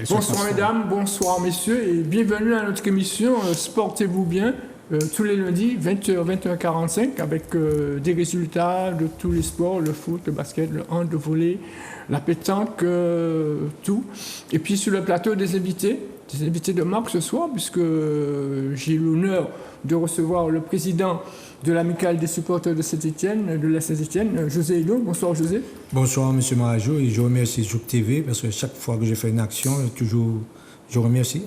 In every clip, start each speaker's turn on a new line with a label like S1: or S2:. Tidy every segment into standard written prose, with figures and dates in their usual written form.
S1: Bonsoir mesdames, bonsoir messieurs et bienvenue à notre émission Sportez-vous bien tous les lundis 20h, 21h45 avec des résultats de tous les sports, le foot, le basket, le hand, le volley, la pétanque, tout. Et puis sur le plateau des invités de marque ce soir puisque j'ai l'honneur de recevoir le président de l'amicale des supporters de Saint-Étienne, de la Saint-Étienne, José Hidot. Bonsoir José.
S2: Bonsoir M. Marajo et je remercie Zouk TV parce que chaque fois que je fais une action, toujours je remercie.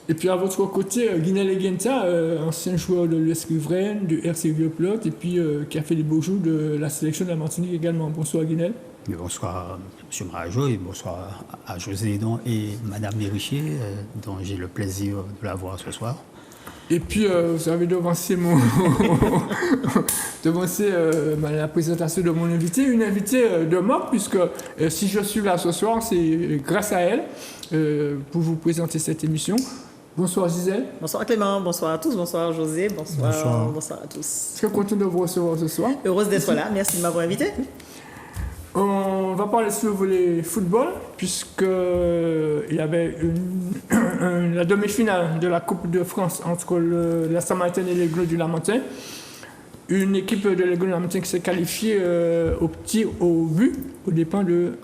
S1: Et puis à votre côté, Guinel Eguenta, ancien joueur de l'US Riveraine, du RC Vieux-Plot et puis qui a fait les beaux jours de la sélection de la Martinique également. Bonsoir Guinel.
S3: Bonsoir M. Marajo et bonsoir à José Hidot et Mme Mérichier, dont j'ai le plaisir de la voir ce soir.
S1: Et puis, vous avez devancé, la présentation de mon invité, une invitée de marque, puisque si je suis là ce soir, c'est grâce à elle pour vous présenter cette émission. Bonsoir Gisèle.
S4: Bonsoir Clément, bonsoir à tous, bonsoir José, bonsoir à tous.
S1: Très content de vous recevoir ce soir.
S4: Heureuse d'être là, merci de m'avoir invité.
S1: On va parler sur le volet football, puisqu'il y avait la demi-finale de la Coupe de France entre la Samaritaine et l'Aigle du Lamentin. Une équipe de l'Aigle du Lamentin qui s'est qualifiée au but, aux dépens de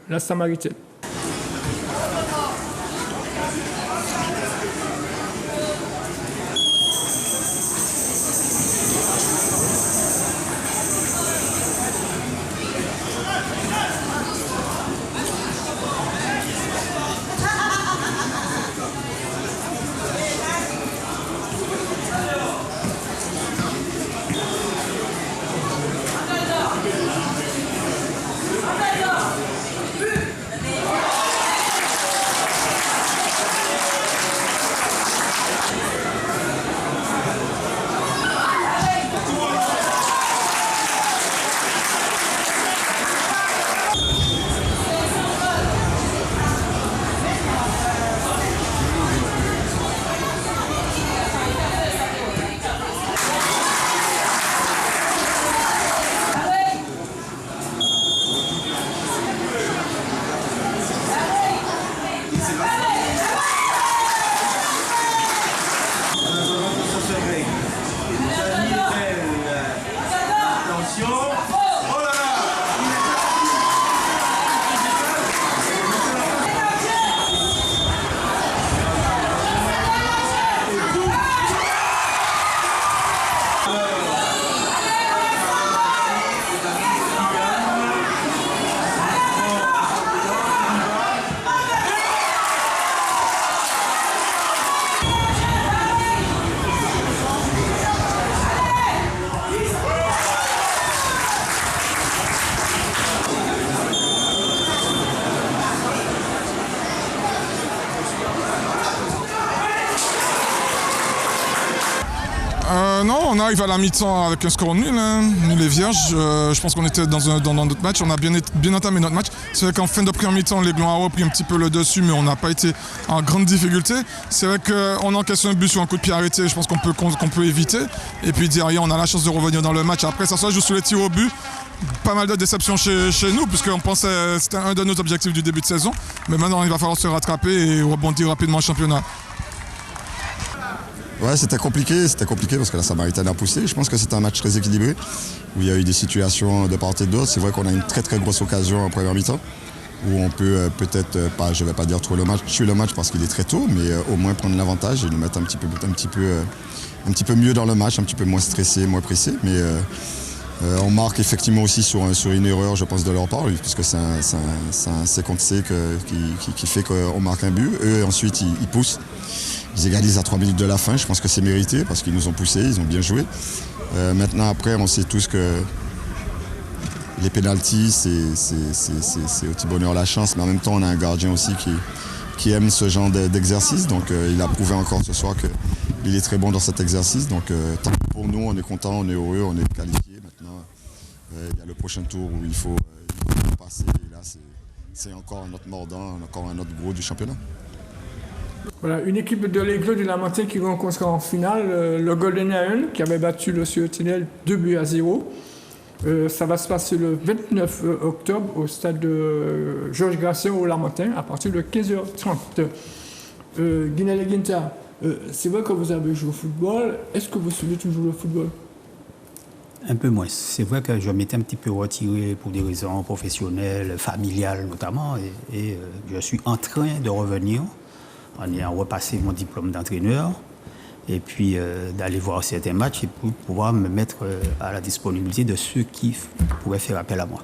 S1: la Samaritaine.
S5: Non, on arrive à la mi-temps avec un score nul, nul et vierge. Je pense qu'on était dans notre match, on a bien entamé notre match. C'est vrai qu'en fin de première mi-temps, les Glons a repris un petit peu le dessus, mais on n'a pas été en grande difficulté. C'est vrai qu'on encaisse un but sur un coup de pied arrêté, je pense qu'on peut éviter. Et puis derrière, on a la chance de revenir dans le match. Après, ça se joue sur les tirs au but. Pas mal de déceptions chez nous, puisqu'on pensait que c'était un de nos objectifs du début de saison. Mais maintenant, il va falloir se rattraper et rebondir rapidement au championnat.
S6: Ouais, c'était compliqué parce que la Samaritaine a poussé. Je pense que c'était un match très équilibré où il y a eu des situations de part et d'autre. C'est vrai qu'on a une très très grosse occasion en première mi-temps où on peut peut-être pas, je vais pas dire tuer le match parce qu'il est très tôt, mais au moins prendre l'avantage et nous mettre un petit peu mieux dans le match, un petit peu moins stressé, moins pressé. Mais on marque effectivement aussi sur une erreur, je pense, de leur part, puisque c'est un C contre C qui fait qu'on marque un but. Eux ensuite ils poussent. Ils égalisent à 3 minutes de la fin, je pense que c'est mérité parce qu'ils nous ont poussés, ils ont bien joué. Maintenant, après, on sait tous que les pénaltys, c'est au petit bonheur la chance, mais en même temps, on a un gardien aussi qui aime ce genre d'exercice. Donc, il a prouvé encore ce soir qu'il est très bon dans cet exercice. Donc, tant que pour nous, on est content, on est heureux, on est qualifié. Maintenant, il y a le prochain tour où il faut passer. Et là, c'est encore un autre mordant, encore un autre gros du championnat.
S1: Voilà, une équipe de l'Aigle du Lamentin qui rencontre en finale le Golden Lion qui avait battu le CETNL 2-0. Ça va se passer le 29 octobre au stade de Georges Grasset au Lamentin à partir de 15h30. Guinel Guinta, c'est vrai que vous avez joué au football. Est-ce que vous suivez toujours le football?
S3: Un peu moins. C'est vrai que je m'étais un petit peu retiré pour des raisons professionnelles, familiales notamment, et je suis en train de revenir en ayant repassé mon diplôme d'entraîneur et puis d'aller voir certains matchs et pour pouvoir me mettre à la disponibilité de ceux qui pourraient faire appel à moi.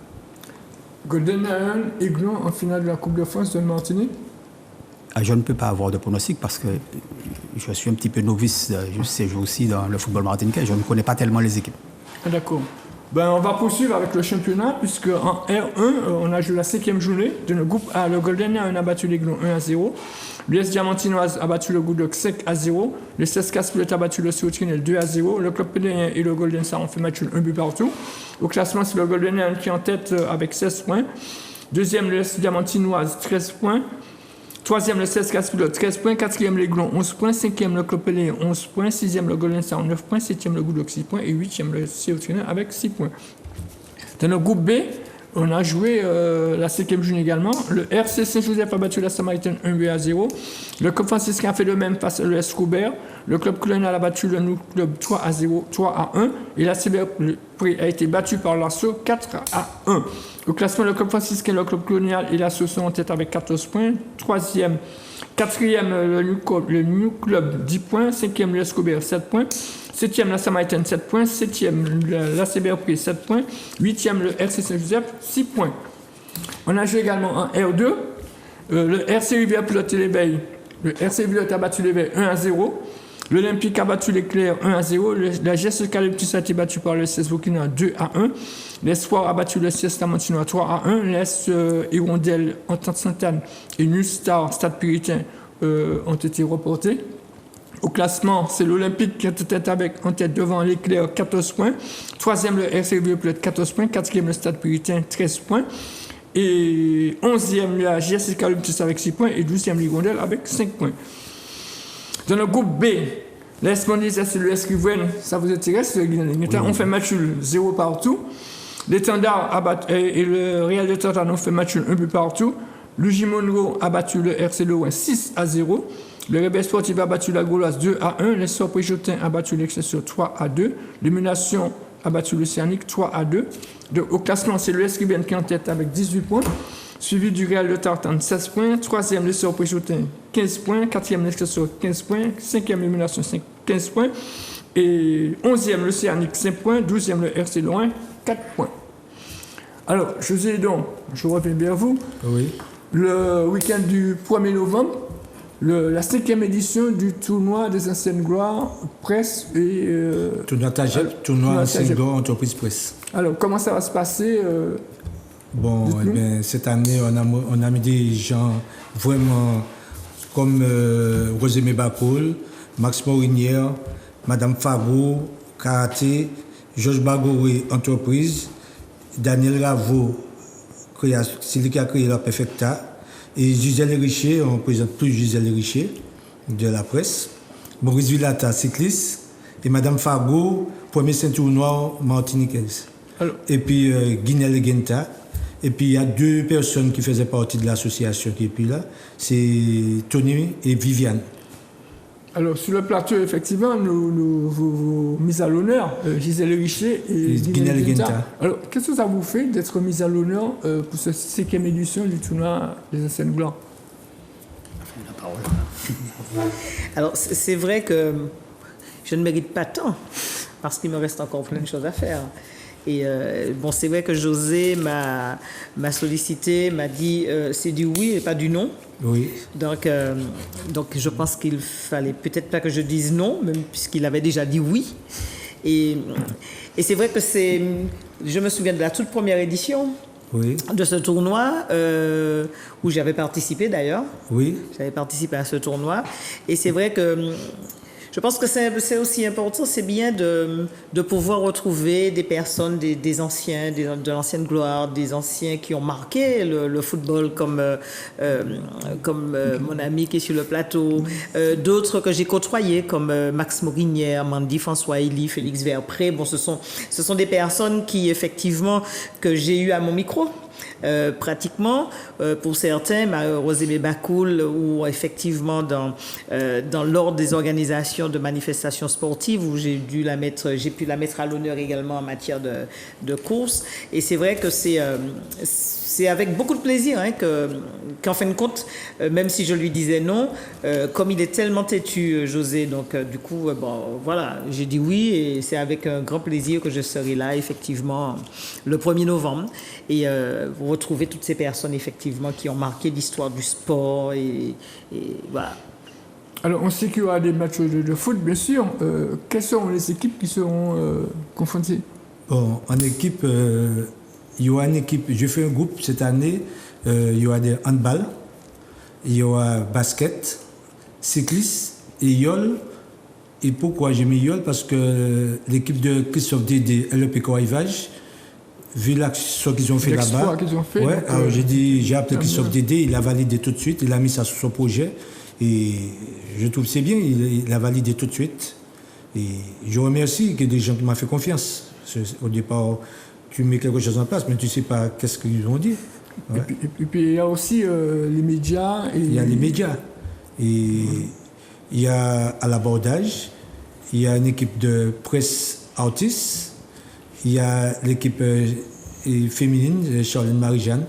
S3: Golden
S1: Lion, Aiglon en finale de la Coupe de France de Martinique?
S3: Je ne peux pas avoir de pronostic parce que je suis un petit peu novice ces jours-ci dans le football martiniquais. Je ne connais pas tellement les équipes.
S1: D'accord. On va poursuivre avec le championnat, puisque en R1, on a joué la 5e journée de notre groupe A. Le Golden Lion a battu l'Aiglon 1-0. L'US Diamantinoise a battu le Goudok 5-0. Le CES Caspilot a battu le Sirotrinel 2-0. Le Club Pédéen et le Golden Star ont fait match un but partout. Au classement, c'est le Golden Lion qui est en tête avec 16 points. Deuxième, l'US Diamantinoise, 13 points. Troisième, le CES Caspilot, 13 points. Quatrième, l'Aiglon, 11 points. Cinquième, le Club Pédéen, 11 points. Sixième, le Golden Star, 9 points. Septième, le Goudok, 6 points. Et huitième, le Sirotrinel avec 6 points. Dans le groupe B, on a joué la 5e journée également. Le RC Saint-Joseph a battu la Samaritaine 1-0. Le Club franciscain a fait le même face à l'ES Roubert. Le Club colonial a battu le Nou Club 3-1. Et la Cyberprix a été battu par l'Assaut 4-1. Au classement, le Club franciscain, le Club colonial et l'Assaut sont en tête avec 14 points. Quatrième, le New Club 10 points. Cinquième, l'ES Roubert 7 points. 7e, la Samaritaine, 7 points. 7e, la Cyberprix, 7 points. 8e, le RC Saint-Joseph, 6 points. On a joué également en R2. Le RC Rivière pilote l'éveil. Le RC Rivière a battu l'éveil 1-0. L'Olympique a battu l'éclair 1-0. La GS Eucalyptus a été battue par le CS Burkina 2-1. L'Espoir a battu le CS Lamantinois 3-1. L'Est Hirondelle, Entente Sainte-Anne et New Star Stade Puritain ont été reportés. Au classement, c'est l'Olympique qui est en tête devant l'éclair, 14 points. Troisième, le RC Rivière 14 points. Quatrième, le Stade Puritain, 13 points. Et 11e, la GS Eucalyptus avec 6 points. Et 12e, l'Hirondelle avec 5 points. Dans le groupe B, l'Est Mondial, c'est le Escrivaine. Ça vous intéresse? On fait match 0 partout. L'Étendard et le Real de Tartane ont fait match 1 but partout. Luigi Monroe a battu le RC Loin 6-0. Le Rebelle Sportif a battu la Gauloise 2-1. L'Essor Préjotin a battu l'Excesseur 3-2. L'Émulation a battu l'Océanique 3-2. Au classement, c'est le Escrivaine qui est en tête avec 18 points. Suivi du Real de Tartane, 16 points. Troisième, l'Essor Préjotin, 15 points. Quatrième, l'Excesseur, 15 points. Cinquième, l'Émulation, 15 points. Et 11e, l'Océanique, 5 points. 12e, le RC Loin, 4 points. Alors, José, donc, je reviens vers vous.
S2: Oui.
S1: Le week-end du 1er novembre, la 5e édition du tournoi des anciennes gloires presse et...
S2: tournoi TAGEP, tournoi anciennes gloires entreprise presse.
S1: Alors, comment ça va se passer
S2: Bon, cette année, on a mis des gens vraiment comme Rosemée Bacol, Max Morinière, Madame Fago, Karaté, Georges Bagoré, entreprise, Daniel Ravo, c'est lui qui a créé la Perfecta. Et Gisèle Richer, on ne présente plus Gisèle Richer de la presse. Maurice Villata, cycliste. Et Madame Fago, premier ceinture noire martiniquaise. Et puis Guinel Guinta. Et puis il y a 2 personnes qui faisaient partie de l'association qui est puis là. C'est Tony et Viviane.
S1: Alors, sur le plateau, effectivement, vous mis à l'honneur Gisèle Richer et Guinel Guinta. Alors, qu'est-ce que ça vous fait d'être mis à l'honneur pour cette 5e édition du tournoi des anciennes gloires?
S3: La parole.
S4: Alors, c'est vrai que je ne mérite pas tant, parce qu'il me reste encore plein de choses à faire. Et bon, c'est vrai que José m'a sollicité, m'a dit c'est du oui et pas du non.
S2: Oui.
S4: Donc je pense qu'il fallait peut-être pas que je dise non, même puisqu'il avait déjà dit oui. Et c'est vrai que je me souviens de la toute première édition de ce tournoi, où j'avais participé d'ailleurs.
S2: Oui.
S4: J'avais participé à ce tournoi. Et c'est vrai que Je pense que c'est aussi important, c'est bien de pouvoir retrouver des personnes, des anciens, de l'ancienne gloire, des anciens qui ont marqué le football comme mon ami qui est sur le plateau, d'autres que j'ai côtoyés comme Max Morinière, Mandy François Elie, Félix Verpré. Bon, ce sont des personnes qui effectivement que j'ai eu à mon micro. Pratiquement, pour certains, Rosemée Bakoul, ou effectivement dans l'ordre des organisations de manifestations sportives, où j'ai pu la mettre à l'honneur également en matière de course. Et c'est vrai que c'est avec beaucoup de plaisir qu'en fin de compte, même si je lui disais non, comme il est tellement têtu, José, donc du coup, voilà, j'ai dit oui, et c'est avec un grand plaisir que je serai là, effectivement, le 1er novembre, et retrouver toutes ces personnes, effectivement, qui ont marqué l'histoire du sport, et voilà.
S1: Alors, on sait qu'il y aura des matchs de foot, bien sûr. Quelles seront les équipes qui seront confrontées?
S2: Bon, en équipe, il y aura une équipe, je fais un groupe cette année, il y aura des handball, il y aura basket, cyclisme et YOL. Et pourquoi j'ai mis YOL? Parce que l'équipe de Christophe Dédé, LEP Corrivage, vu l'action qu'ils ont fait là-bas, ouais, alors j'ai appelé Christophe Dédé, il a validé tout de suite, il a mis ça sur son projet. Et je trouve que c'est bien, il a validé tout de suite. Et je remercie que des gens qui m'ont fait confiance. Au départ, tu mets quelque chose en place, mais tu ne sais pas qu'est-ce qu'ils vont dire. Ouais.
S1: Et puis il y a aussi les médias.
S2: Il y a les médias. Et il y a à l'abordage, il y a une équipe de presse artiste, il y a l'équipe féminine, Charlène Marie-Jeanne,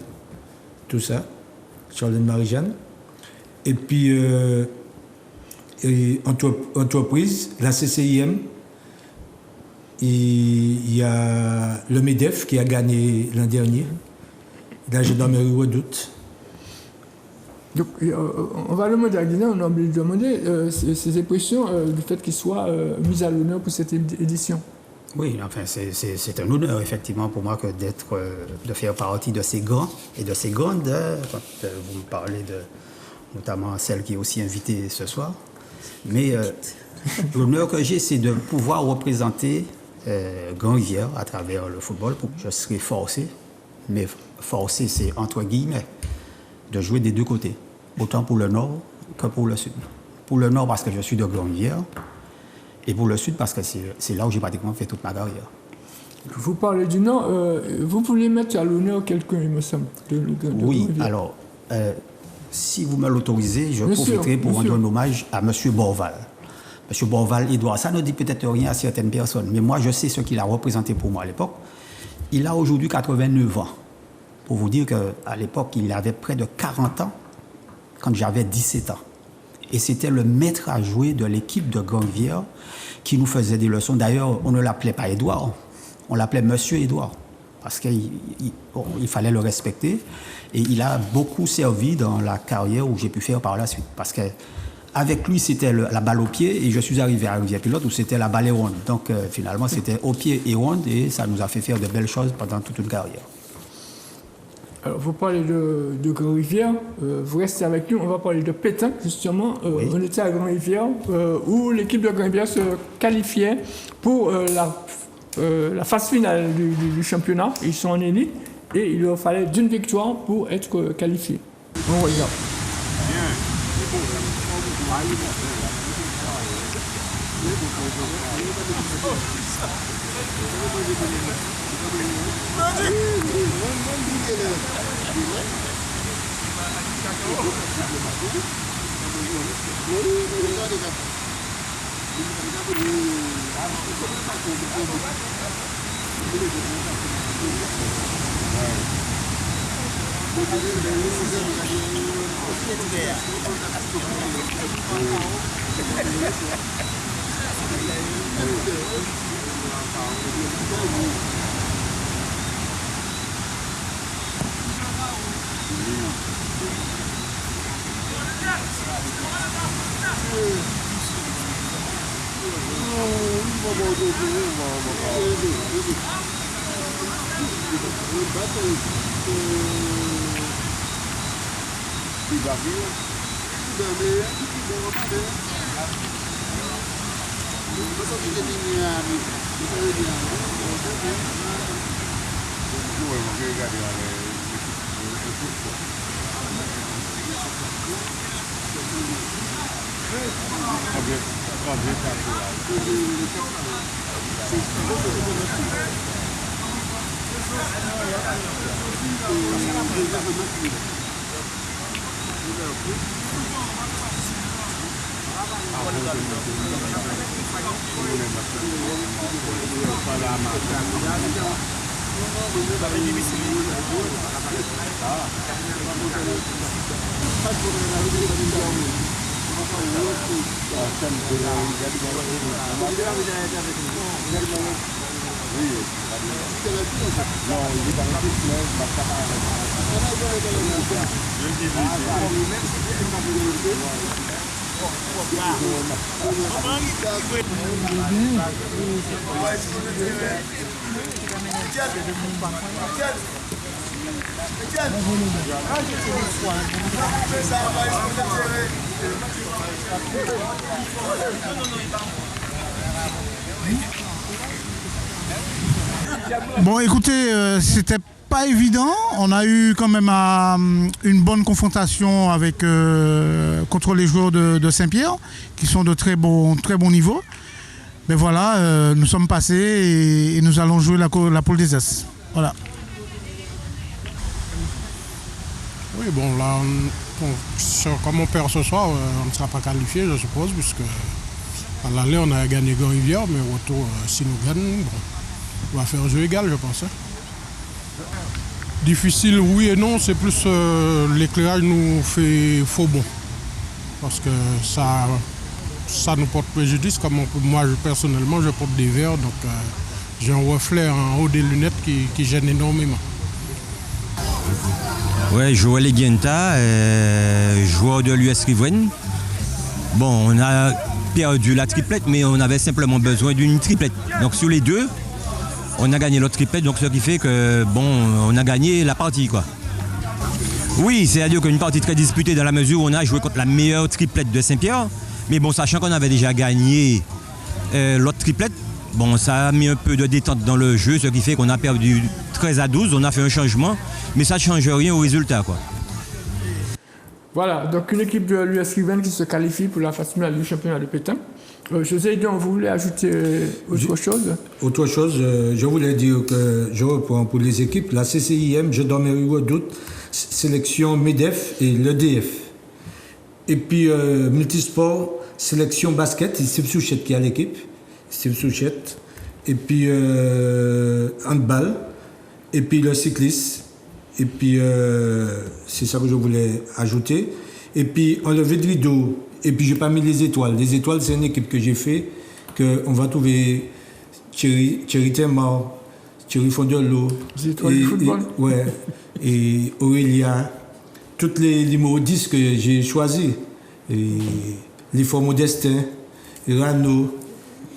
S2: tout ça, Charlène Marie-Jeanne. Et puis, entreprise, la CCIM, il y a le MEDEF qui a gagné l'an dernier, la gendarmerie Redoute.
S1: Donc, on va demander à Guinée, on a oublié de demander ses impressions du fait qu'il soit mis à l'honneur pour cette édition.
S3: Oui, enfin, c'est un honneur, effectivement, pour moi de faire partie de ces grands et de ces grandes. Quand vous me parlez notamment celle qui est aussi invitée ce soir. Mais l'honneur que j'ai, c'est de pouvoir représenter Grand-Rivière à travers le football. Je serai forcé, mais forcé, c'est entre guillemets, de jouer des deux côtés, autant pour le Nord que pour le Sud. Pour le Nord, parce que je suis de Grand-Rivière, et pour le Sud, parce que c'est là où j'ai pratiquement fait toute ma carrière.
S1: Vous parlez du Nord, vous voulez mettre à l'honneur quelqu'un, il me semble.
S3: Oui, alors, si vous me l'autorisez, je profiterai pour rendre un hommage à M. Borval. M. Borval-Édouard, ça ne dit peut-être rien à certaines personnes, mais moi, je sais ce qu'il a représenté pour moi à l'époque. Il a aujourd'hui 89 ans. Pour vous dire qu'à l'époque, il avait près de 40 ans quand j'avais 17 ans. Et c'était le maître à jouer de l'équipe de Grand-Rivière qui nous faisait des leçons. D'ailleurs, on ne l'appelait pas Édouard, on l'appelait Monsieur Édouard, parce qu'il fallait le respecter. Et il a beaucoup servi dans la carrière où j'ai pu faire par la suite. Parce qu'avec lui, c'était la balle au pied, et je suis arrivé à Rivière-Pilote où c'était la balle et ronde. Donc finalement, c'était au pied et ronde, et ça nous a fait faire de belles choses pendant toute une carrière.
S1: Alors, vous parlez de Grand-Rivière, vous restez avec nous, on va parler de Pétain, justement. Oui. On était à Grand-Rivière, où l'équipe de Grand-Rivière se qualifiait pour la phase finale du championnat. Ils sont en élite, et il leur fallait d'une victoire pour être qualifiés. On regarde.
S7: Bon, écoutez, c'était pas évident. On a eu quand même une bonne confrontation contre les joueurs de Saint-Pierre, qui sont de très bon niveau. Mais voilà, nous sommes passés et nous allons jouer la poule des As. Voilà.
S8: Oui, bon, là, comme on perd ce soir, on ne sera pas qualifié, je suppose, puisque à l'aller, on a gagné Grand-Rivière, mais au retour, si nous gagnons, bon, on va faire un jeu égal, je pense. Difficile, oui et non, c'est plus l'éclairage nous fait faux bon. Parce que ça nous porte préjudice, comme moi personnellement, je porte des verres, donc j'ai un reflet en haut des lunettes qui gêne énormément.
S9: Ouais, Joël Eguienta, joueur de l'US Riveraine. Bon, on a perdu la triplette, mais on avait simplement besoin d'une triplette. Donc sur les deux, on a gagné l'autre triplette, donc ce qui fait que, bon, on a gagné la partie, quoi. Oui, c'est-à-dire qu'une partie très disputée dans la mesure où on a joué contre la meilleure triplette de Saint-Pierre. Mais bon, sachant qu'on avait déjà gagné l'autre triplette, bon, ça a mis un peu de détente dans le jeu, ce qui fait qu'on a perdu 13-12, on a fait un changement, mais ça ne change rien au résultat, quoi.
S1: Voilà, donc une équipe de l'US Riven qui se qualifie pour la phase finale du championnat de pétanque. José Dion, vous voulez ajouter autre chose?
S2: Autre chose, je voulais dire que je reprends pour les équipes, la CCIM, je donne mes redoutes, sélection MEDEF et l'EDF. Et puis multisport, sélection basket, c'est Steve Souchette qui a l'équipe, Steve Souchette. Et puis handball, et puis le cyclisme. Et puis, c'est ça que je voulais ajouter. Et puis, enlever de rideau. Et puis, je n'ai pas mis les étoiles. Les étoiles, c'est une équipe que j'ai fait, qu'on va trouver Thierry Temar, Thierry Fondelot.
S1: Les étoiles du football.
S2: Et Aurélia. Toutes les numéros 10 que j'ai choisis. Et les forts Modestin, Rano.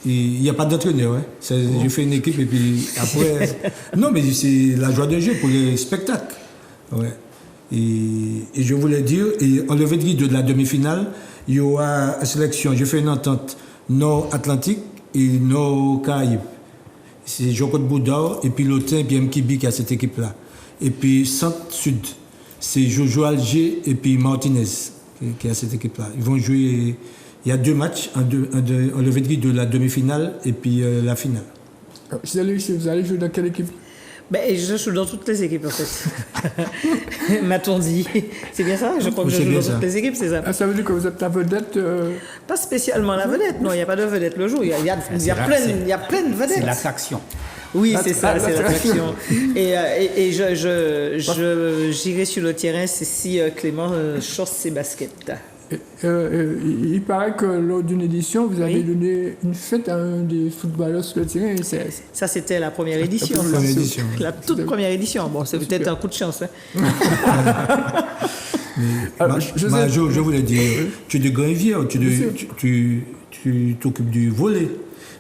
S2: Il n'y a pas d'entraîneur. Hein. J'ai fait une équipe et puis après... non, mais c'est la joie de jeu pour les spectacles. Ouais. Et je voulais dire, et enlever de rideau de la demi-finale, il y aura une sélection. J'ai fait une entente Nord-Atlantique et Nord-Caraïbes. C'est Jean-Claude Boudard et puis Lotin et puis Mkibi qui a cette équipe-là. Et puis Centre-Sud, c'est Jojo Alger et puis Martinez qui a cette équipe-là. Ils vont jouer... Il y a 2 matchs, enlevé de rideau de la demi-finale et puis la finale.
S1: Vous allez jouer dans quelle équipe?
S4: Je joue dans toutes les équipes, en fait. M'a-t-on dit. C'est bien ça? Je crois que je joue dans toutes les équipes, c'est ça.
S1: Ah, ça veut dire que vous êtes la vedette
S4: Pas spécialement la vedette, non, il n'y a pas de vedette le jour. Il y a plein de vedettes.
S3: C'est l'attraction.
S4: Oui, c'est ça, c'est l'attraction. Et j'irai sur le terrain si Clément chausse ses baskets.
S1: Il paraît que lors d'une édition, vous avez donné une fête à un des footballeurs sur le terrain.
S4: Ça, c'était la première édition. La toute première édition. Bon, c'est peut-être un coup de chance. Hein.
S2: Je voulais dire, tu es de Grand-Rivière, tu t'occupes du volley.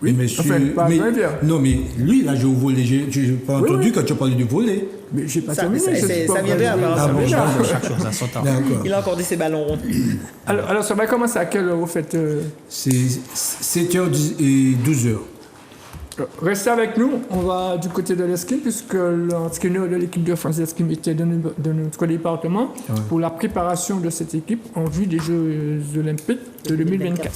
S1: Oui,
S2: Mais monsieur,
S1: enfin, pas
S2: mais,
S1: loin bien.
S2: non, mais lui, là, je volley. Je n'ai pas entendu
S1: oui.
S2: quand tu parlais du volley.
S1: Mais j'ai pas
S4: Ça-
S1: terminé.
S4: ça-
S1: je
S4: c'est-
S1: suis pas
S4: ça viendrait
S1: encore-
S4: après,
S2: Ah bon,
S3: Chaque chose à son temps.
S2: d'accord.
S4: Il a encore dit ses ballons ronds.
S1: Alors, ça va commencer à quelle heure, vous faites
S2: C'est 7h et 12h.
S1: Restez avec nous, on va du côté de l'escrime, puisque l'entraîneur de l'équipe de France d'escrime était de notre département pour la préparation de cette équipe en vue des Jeux olympiques de 2024.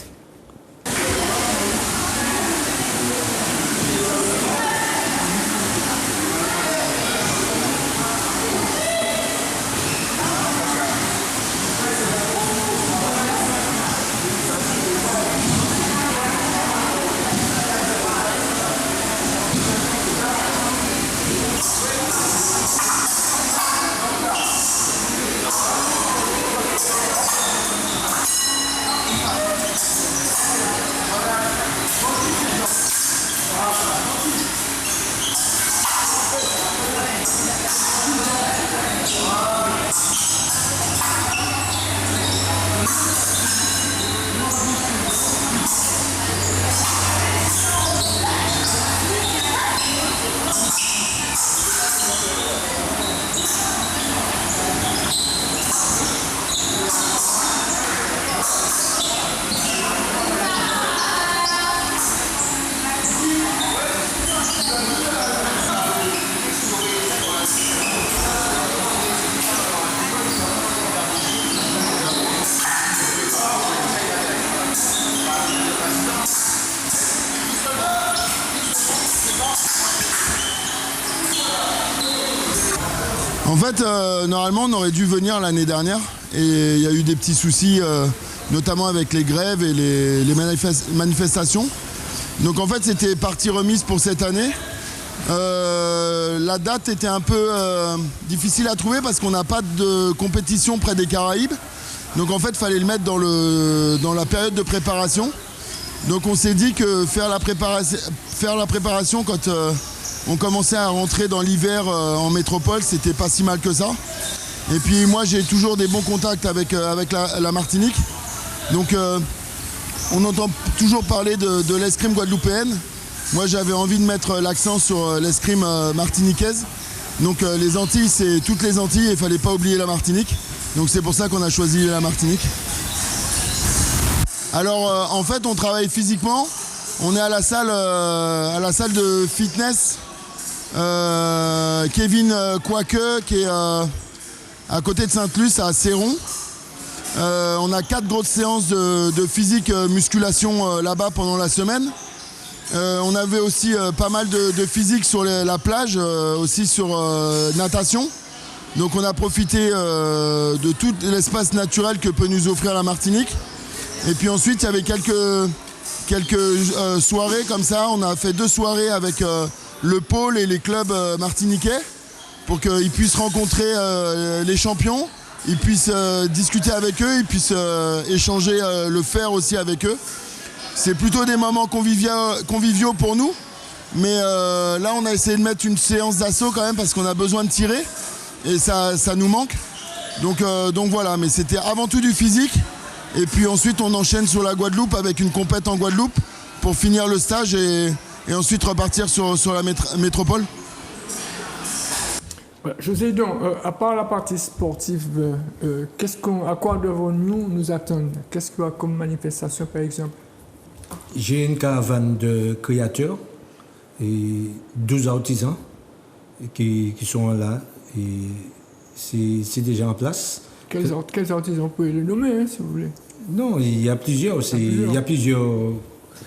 S10: En fait, normalement, on aurait dû venir l'année dernière et il y a eu des petits soucis, notamment avec les grèves et les manifestations. Donc en fait, c'était partie remise pour cette année. La date était un peu difficile à trouver parce qu'on n'a pas de compétition près des Caraïbes. Donc en fait, il fallait le mettre dans la période de préparation. Donc on s'est dit que faire la préparation quand on commençait à rentrer dans l'hiver en métropole, c'était pas si mal que ça. Et puis moi, j'ai toujours des bons contacts avec la Martinique. Donc on entend toujours parler de l'escrime guadeloupéenne. Moi, j'avais envie de mettre l'accent sur l'escrime martiniquaise. Donc les Antilles, c'est toutes les Antilles et il ne fallait pas oublier la Martinique. Donc c'est pour ça qu'on a choisi la Martinique. Alors en fait, on travaille physiquement. On est à la salle de fitness Kevin Quoique qui est à côté de Sainte-Luce à Céron. On a 4 grosses séances de physique musculation là-bas pendant la semaine. On avait aussi pas mal de physique sur la plage, aussi sur natation. Donc on a profité de tout l'espace naturel que peut nous offrir la Martinique. Et puis ensuite il y avait quelques soirées comme ça. On a fait 2 soirées avec le pôle et les clubs martiniquais pour qu'ils puissent rencontrer les champions, ils puissent discuter avec eux, ils puissent échanger le fer aussi avec eux. C'est plutôt des moments conviviaux pour nous. Mais là, on a essayé de mettre une séance d'assaut quand même parce qu'on a besoin de tirer. Et ça nous manque. Donc voilà, mais c'était avant tout du physique. Et puis ensuite, on enchaîne sur la Guadeloupe avec une compète en Guadeloupe pour finir le stage et ensuite repartir sur la métropole.
S1: José, donc, à part la partie sportive, à quoi devons-nous nous attendre? Qu'est-ce qu'il y a comme manifestation, par exemple?
S2: J'ai une caravane de créateurs et 12 artisans qui sont là et c'est déjà en place.
S1: Quels artisans vous pouvez les nommer, hein, si vous voulez?
S2: Non, il y a plusieurs aussi. Il y a plusieurs.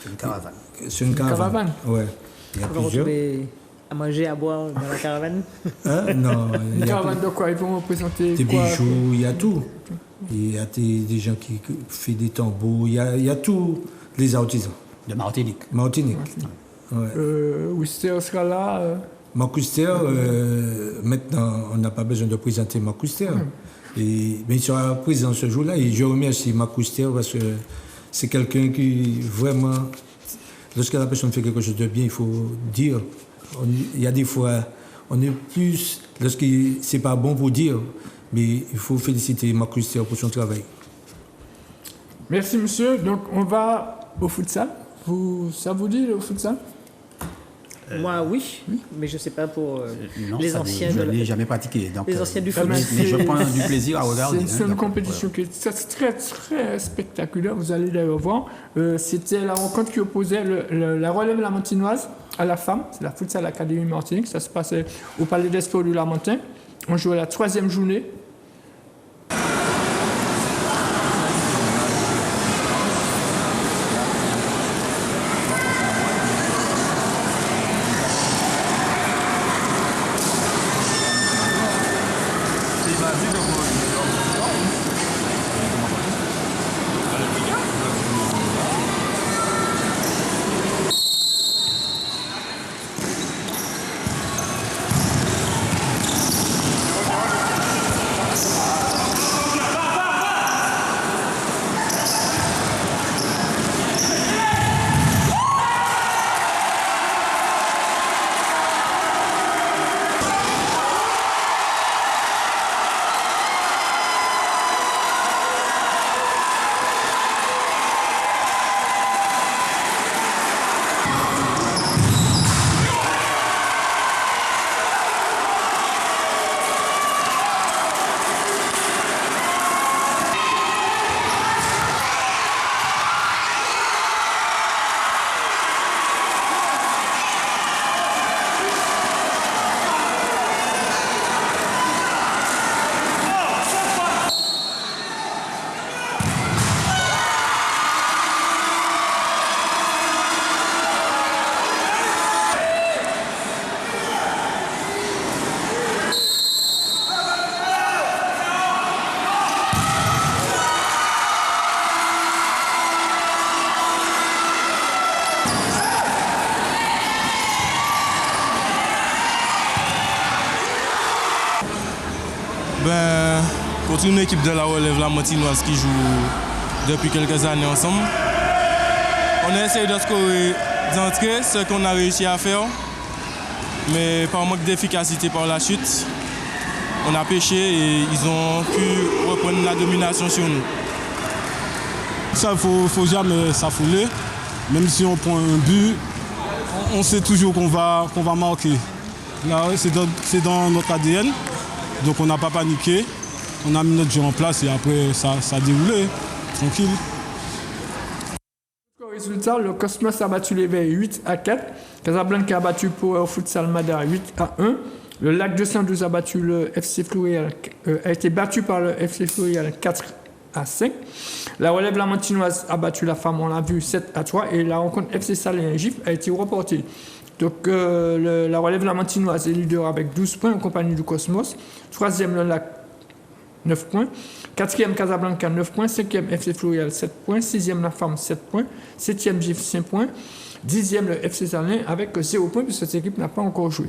S3: C'est une caravane.
S2: C'est une caravane. Ouais. Il y a
S4: On va
S2: plusieurs.
S4: retrouver à manger, à boire dans la caravane.
S2: Hein? Non.
S1: Une
S2: il y a
S1: caravane de quoi? Ils vont représenter
S2: des
S1: quoi?
S2: bijoux, il y a tout. Il y a des gens qui font des tambours. Il y a tous les artisans.
S3: De Martinique.
S2: Martinique. Ouais.
S1: Wister sera là.
S2: Marc Wister, maintenant, on n'a pas besoin de présenter Marc Wister. Mais il sera présent ce jour-là. Et je remercie Marc Wister parce que c'est quelqu'un qui, vraiment, lorsque la personne fait quelque chose de bien, il faut dire. Il y a des fois, on est plus, lorsque c'est pas bon pour dire, mais il faut féliciter Marc Wister pour son travail.
S1: Merci, monsieur. Donc, on va au futsal. Ça vous dit le futsal?
S4: Moi, oui, mais je ne sais pas pour
S3: Non,
S4: les anciens.
S3: je ne l'ai jamais pratiqué. Donc,
S4: les anciens du foot.
S3: mais je prends du plaisir à regarder.
S1: C'est une compétition qui est très, très spectaculaire. Vous allez d'ailleurs voir. C'était la rencontre qui opposait la relève lamantinoise à la femme. C'est la Futsal Académie Martinique. Ça se passait au Palais des Sports du Lamentin. On jouait la 3e journée.
S11: Contre une équipe de la relève lamantinoise qui joue depuis quelques années ensemble. On a essayé de scorer d'entrée, ce qu'on a réussi à faire, mais par manque d'efficacité par la chute, on a pêché et ils ont pu reprendre la domination sur nous.
S8: Ça, faut jamais s'affouler. Même si on prend un but, on sait toujours qu'on va marquer. Là, c'est dans notre ADN, donc on n'a pas paniqué. On a mis notre jeu en place et après ça a déroulé, tranquille.
S1: Résultat, le Cosmos a battu l'Éveil 8-4. Casablanca a battu Power Futsal Madar 8-1. Le Lac 212 a battu le FC Floréal, a été battu par le FC Floréal 4-5. La relève lamantinoise a battu la femme, on l'a vu, 7-3. Et la rencontre FC Salé Gif a été reportée. Donc la relève lamantinoise est leader avec 12 points en compagnie du Cosmos. 3e, le Lac 9 points. 4e, Casablanca, 9 points. 5e, FC Floréal, 7 points. 6e, la femme, 7 points. 7e, GIF, 5 points. 10e, le FC Salin avec 0 points, puisque cette équipe n'a pas encore joué.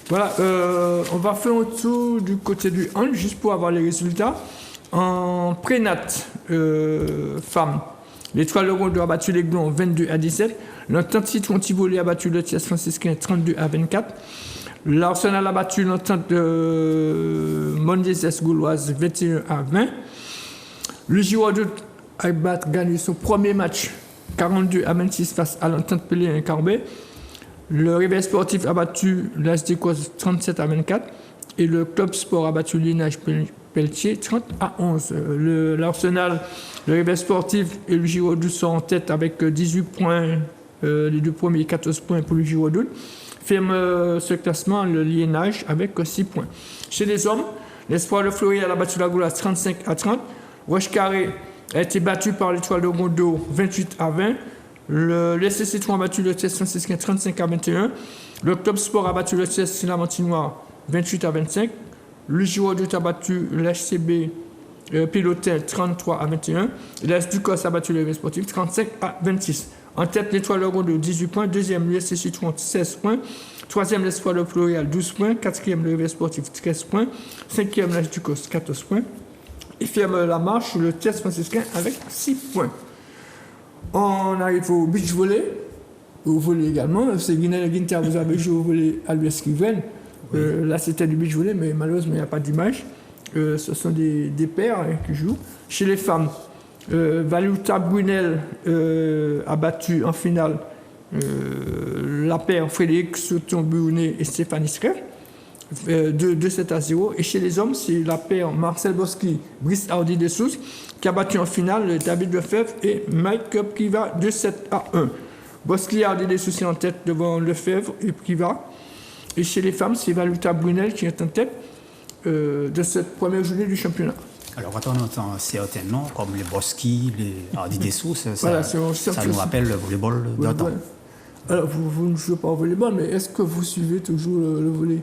S1: Voilà, on va faire un tour du côté du hand, juste pour avoir les résultats. En prénat, femme, l'Étoile de Rondeau a battu les Glons 22-17. L'Entente Citron Tivoli a battu le Thiès franciscain 32-24. L'Arsenal a battu l'Entente de Mondiès Gauloise 21-20. Le Girondin a gagné son premier match 42-26 face à l'Entente Pelé et Carbet. Le Réveil Sportif a battu l'ASD Cause 37-24. Et le Club Sport a battu l'Inage Pelletier 30-11. L'Arsenal, le Réveil Sportif et le Girondin sont en tête avec 18 points, les deux premiers 14 points pour le Girondin. Ferme ce classement le Liénage avec 6 points. Chez les hommes, l'Espoir de Floréal a battu la Goulas 35-30. Roche-Carré a été battu par l'Étoile de Rondeau 28-20. Le SC Citron a battu le Thiès franciscain 35-21. Le Club Sport a battu le Thiès Lamantinois 28-25. Le Girondin a battu l'HCB Pilotel 33-21. L'AS Ducos a battu le Réveil Sportif 35-26. En tête, l'Étoile de Rondeau 18 points. Deuxième, l'USC Citron 16 points. Troisième, l'Espoir de Floréal 12 points. Quatrième, le Réveil Sportif 13 points. Cinquième, l'AS Ducos 14 points. Et ferme la marche, le Thiès franciscain avec 6 points. On arrive au beach volley. Au volley également. C'est Guinée-Guinta, vous avez joué au volley à l'US Kiven. Là, c'était du beach volley, mais malheureusement, il n'y a pas d'image. Ce sont des pairs qui jouent. Chez les femmes, Valuta Brunel a battu en finale la paire Frédéric Sauton-Brunet et Stéphanie Scref, 2-7-0. Et chez les hommes, c'est la paire Marcel Bosqui, Brice Hardy Dessous qui a battu en finale David Lefebvre et Mike Priva 2-7-1. Bosqui Hardy Dessous est en tête devant Lefebvre et Priva. Et chez les femmes, c'est Valuta Brunel qui est en tête de cette première journée du championnat.
S3: Alors, quand on entend certains noms, comme les Bosqui, les Hardy Dessous, ça nous rappelle le volleyball d'un temps.
S1: Alors, vous ne jouez pas au volleyball, mais est-ce que vous suivez toujours le volley?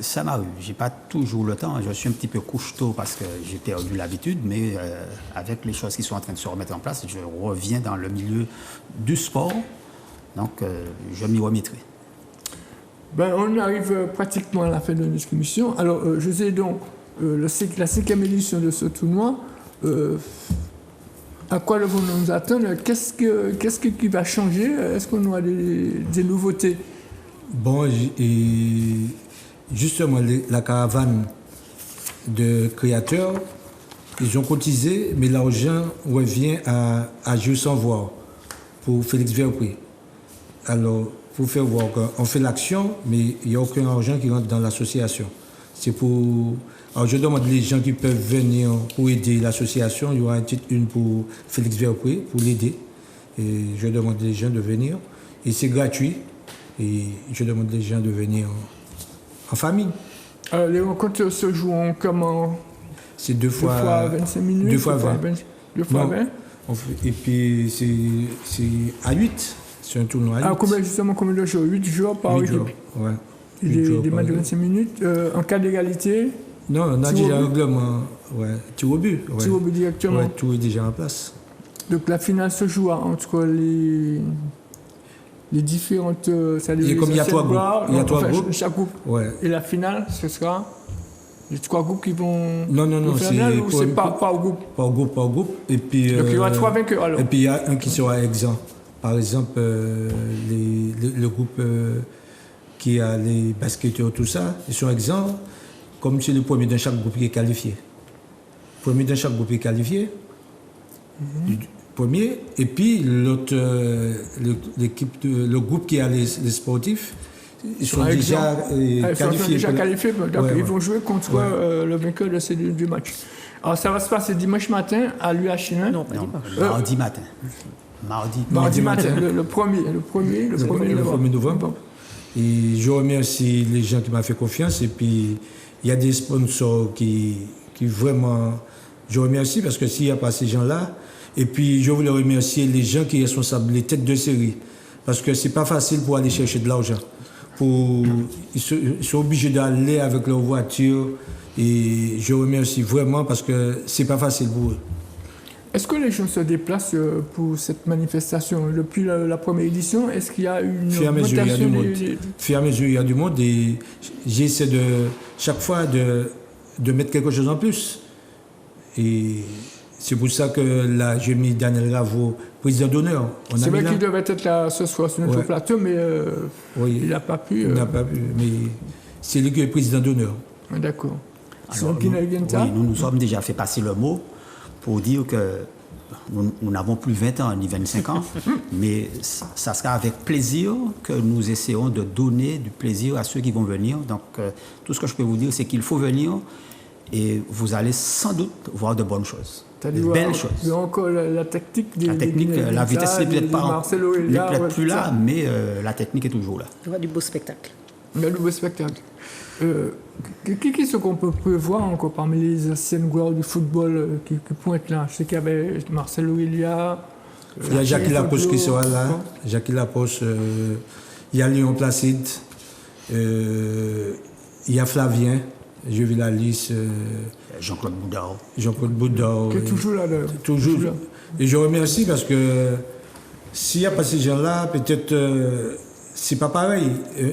S3: Ça m'arrive. Je n'ai pas toujours le temps. Je suis un petit peu couche-tôt parce que j'ai perdu l'habitude, mais avec les choses qui sont en train de se remettre en place, je reviens dans le milieu du sport. Donc, je m'y remettrai.
S1: On arrive pratiquement à la fin de notre émission. Alors, je sais donc, la 5e édition de ce tournoi, à quoi nous nous attendre? Qu'est-ce qui va changer? Est-ce qu'on aura des nouveautés?
S2: Bon, et justement, la caravane de créateurs, ils ont cotisé, mais l'argent revient à Jeux sans voir pour Félix Verpré. Alors, pour faire voir qu'on fait l'action, mais il n'y a aucun argent qui rentre dans l'association. C'est pour... Alors, je demande les gens qui peuvent venir pour aider l'association. Il y aura un titre une pour Félix Verpré, pour l'aider. Et je demande les gens de venir. Et c'est gratuit. Et je demande les gens de venir en famille.
S1: Alors, les rencontres se jouent comment?
S2: C'est 2 fois
S1: 25 minutes?
S2: 2 fois 20.
S1: 2 fois 20?
S2: Et puis, c'est à 8. C'est un tournoi à 8.
S1: Ah, combien de jours? 8 jours par
S2: 8
S1: équipe?
S2: jours, ouais.
S1: Des matchs de 25 minutes. En cas d'égalité?
S2: Non, on a déjà un règlement. Ouais. Tir au but. Ouais.
S1: Tir au but directement.
S2: Ouais, tout est déjà en place.
S1: Donc la finale se joue entre les différentes...
S2: Et comme il y a 3 groupes. Il y a 3 groupes.
S1: Chaque groupe.
S2: Ouais.
S1: Et la finale, ce sera les 3 groupes qui vont...
S2: Non,
S1: c'est par groupe.
S2: Par groupe. Et puis,
S1: donc il y aura 3 vainqueurs alors.
S2: Et puis il y a un qui sera exempt. Par exemple, le groupe qui a les basketteurs, tout ça, ils sont exempts. Comme c'est le premier dans chaque groupe qui est qualifié. Premier dans chaque groupe est qualifié. Premier. Et puis l'autre, le groupe qui a les sportifs, ils sont déjà qualifiés.
S1: Donc ils vont jouer contre le vainqueur de ces 2 matchs. Alors ça va se passer dimanche matin à l'UH1.
S3: Non, pas dimanche. Mardi matin.
S1: Mardi matin, le 1er novembre.
S2: Et je remercie les gens qui m'ont fait confiance. Et puis, il y a des sponsors qui vraiment... Je remercie parce que s'il n'y a pas ces gens-là... Et puis, je voulais remercier les gens qui sont responsables, les têtes de série. Parce que ce n'est pas facile pour aller chercher de l'argent. Ils sont obligés d'aller avec leur voiture. Et je remercie vraiment parce que ce n'est pas facile pour eux.
S1: Est-ce que les gens se déplacent pour cette manifestation? Depuis la première édition, est-ce qu'il y a une
S2: augmentation? Fur et à mesure, il y a du monde et j'essaie chaque fois de mettre quelque chose en plus. Et c'est pour ça que là, j'ai mis Daniel Ravo, président d'honneur.
S1: C'est vrai qu'il devait être là ce soir sur notre plateau, mais il n'a pas pu.
S2: Il n'a pas pu, mais c'est lui qui est président d'honneur.
S1: D'accord.
S3: Alors, nous nous sommes déjà fait passer le mot pour dire que nous n'avons plus 20 ans ni 25 ans, mais ça sera avec plaisir que nous essayons de donner du plaisir à ceux qui vont venir. Donc, tout ce que je peux vous dire, c'est qu'il faut venir et vous allez sans doute voir de bonnes choses, de belles choses.
S1: Il y a encore la technique.
S3: La vitesse n'est peut-être plus là, mais la technique est toujours là.
S4: Il y aura du beau spectacle.
S1: Il y a du beau spectacle. Qui est-ce qu'on peut prévoir encore parmi les anciennes gloires du football qui pointent là? Je sais qu'il y avait Marcel Aurélia.
S2: Il y a Jackie Laposte qui sera là. Jackie Laposte. Il y a Léon Placide. Il y a Flavien. J'ai vu la liste.
S3: Jean-Claude Boudard.
S2: Jean-Claude Boudard.
S1: Qui est toujours là.
S2: Toujours. Et je remercie parce que s'il n'y a pas ces gens-là, peut-être... c'est pas pareil.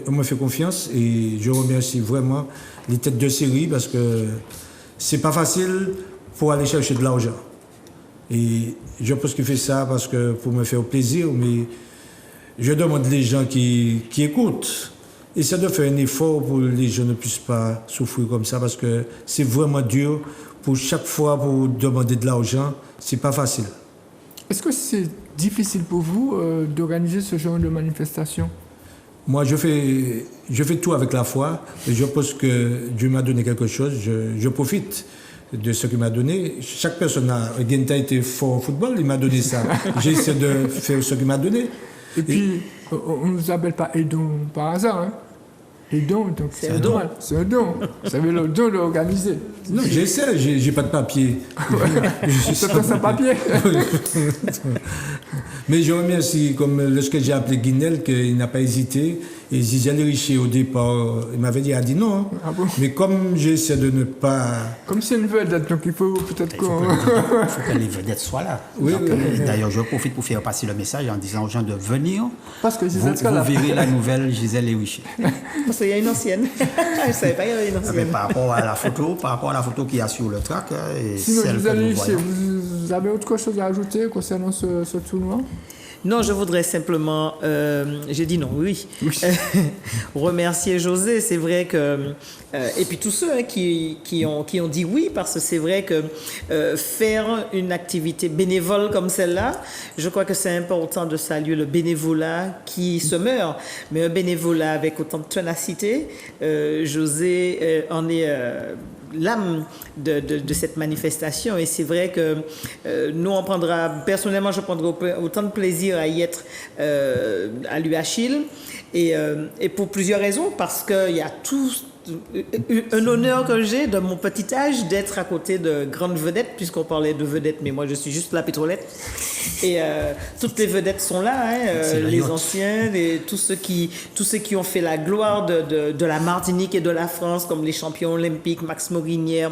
S2: On me fait confiance et je remercie vraiment les têtes de série parce que c'est pas facile pour aller chercher de l'argent. Et je pense qu'il fait ça parce que pour me faire plaisir, mais je demande les gens qui écoutent Et ça doit faire un effort pour que les gens ne puissent pas souffrir comme ça parce que c'est vraiment dur. Pour chaque fois, pour demander de l'argent, c'est pas facile.
S1: Est-ce que c'est difficile pour vous d'organiser ce genre de manifestation?
S2: Moi, je fais tout avec la foi. Je pense que Dieu m'a donné quelque chose. Je profite de ce qu'il m'a donné. Chaque personne Genta était fort au football, il m'a donné ça. J'essaie de faire ce qu'il m'a donné.
S1: Et puis, on ne nous appelle pas Edon par hasard. Hein. Edon, donc c'est un don. C'est un don. Vous avez le don d'organiser.
S2: Non, j'essaie, j'ai pas de papier.
S1: C'est pas sans papier.
S2: Mais je remercie, comme lorsque j'ai appelé Guinel, qu'il n'a pas hésité. Et Gisèle Richer, au départ, il m'avait dit, dit non.
S1: Ah bon?
S2: Mais comme j'essaie de ne pas...
S1: Comme c'est une vedette, donc il faut peut-être qu'on...
S3: Il faut que les vedettes soient là.
S2: Oui,
S3: D'ailleurs, je profite pour faire passer le message en disant aux gens de venir.
S1: Parce que Gisèle
S3: vous verrez la nouvelle Gisèle Richer.
S4: Parce qu'il y a une ancienne. Je ne savais pas qu'il y avait une ancienne.
S3: Par rapport à la photo qu'il y a sur le track. Et
S1: sinon,
S3: celle
S1: Gisèle
S3: que nous
S1: Richer,
S3: voyons.
S1: vous avez autre chose à ajouter concernant ce tournoi?
S4: Non, je voudrais simplement, j'ai dit non, oui. Remercier José. C'est vrai que, et puis tous ceux qui ont dit oui, parce que c'est vrai que faire une activité bénévole comme celle-là, je crois que c'est important de saluer le bénévolat qui se meurt, mais un bénévolat avec autant de ténacité. José en est l'âme de cette manifestation, et c'est vrai que nous personnellement je prendrai autant de plaisir à y être à l'UHIL, et pour plusieurs raisons, parce qu'il y a un honneur que j'ai de mon petit âge d'être à côté de grandes vedettes, puisqu'on parlait de vedettes, mais moi je suis juste la pétrolette, et toutes les vedettes sont là, les anciens, tous ceux qui ont fait la gloire de la Martinique et de la France, comme les champions olympiques, Max Morinière,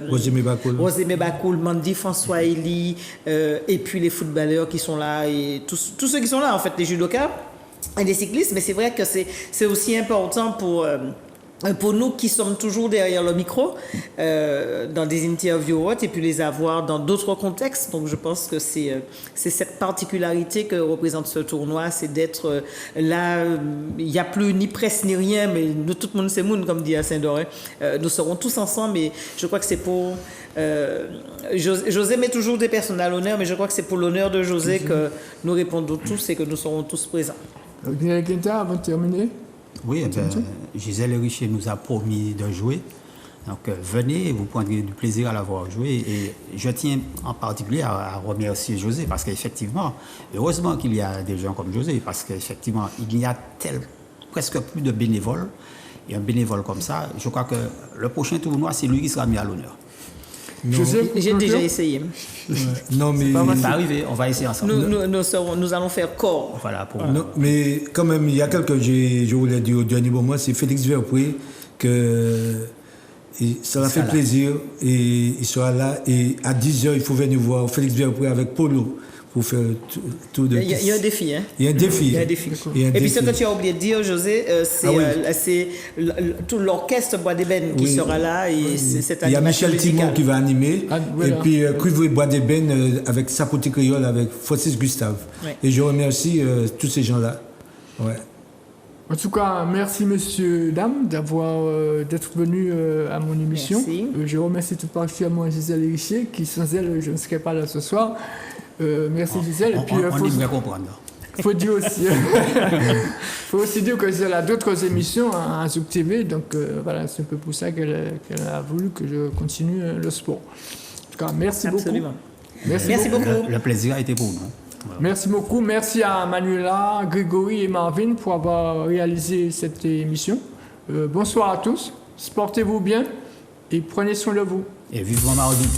S4: Rosemée Bakoul, Mandy François Elie, et puis les footballeurs qui sont là, et tous ceux qui sont là, en fait, les judokas et les cyclistes. Mais c'est vrai que c'est aussi important pour nous qui sommes toujours derrière le micro, dans des interviews ou autres, et puis les avoir dans d'autres contextes. Donc je pense que c'est cette particularité que représente ce tournoi, c'est d'être là. Il n'y a plus ni presse ni rien, mais nous, tout le monde c'est moun, comme dit à Saint-Dorin. Nous serons tous ensemble, et je crois que c'est pour... José met toujours des personnes à l'honneur, mais je crois que c'est pour l'honneur de José que nous répondons tous et que nous serons tous présents.
S1: Genta, avant de terminer.
S3: Oui, Gisèle Richer nous a promis de jouer. Donc venez, vous prendrez du plaisir à l'avoir joué. Et je tiens en particulier à remercier José, parce qu'effectivement, heureusement qu'il y a des gens comme José, parce qu'effectivement, il y a presque plus de bénévoles. Et un bénévole comme ça, je crois que le prochain tournoi, c'est lui qui sera mis à l'honneur.
S4: J'ai déjà essayé.
S2: Ouais. Non, mais
S3: ça va arriver, on va essayer ensemble.
S4: Nous allons faire corps.
S3: Voilà,
S2: non, mais quand même, il y a quelqu'un que je voulais dire au dernier moment, c'est Félix Verpoué, que ça m'a fait plaisir, et il sera là. Et à 10h, il faut venir voir Félix Verpoué avec Polo pour faire tout de...
S4: Il y a un défi, hein?
S2: Il y a un défi.
S4: Il y a un défi. Et puis ce que tu as oublié de dire, José, c'est tout l'orchestre Bois d'Ébène qui sera là, et cette animation musicale.
S2: Il y a Michel Timon qui va animer, et puis Cuivre Bois d'Ébène avec Sapoti Créole, avec Francis Gustave. Ouais. Et je remercie tous ces gens-là. Ouais.
S1: En tout cas, merci messieurs, dames, d'être venus à mon émission.
S4: Merci.
S1: Je remercie tout particulièrement Gisèle Richer, qui sans elle, je ne serais pas là ce soir. Merci Gisèle.
S3: On devrait comprendre.
S1: Il faut dire aussi, faut aussi dire que Gisèle a d'autres émissions à Zouk TV, donc voilà, c'est un peu pour ça qu'elle a voulu que je continue le sport. En tout cas, merci
S4: Absolument.
S1: beaucoup.
S4: Merci beaucoup.
S3: Le plaisir a été pour nous.
S1: Voilà. Merci beaucoup. Merci à Manuela, Grégory et Marvin pour avoir réalisé cette émission. Bonsoir à tous. Portez-vous bien et prenez soin de vous.
S3: Et vivement mardi.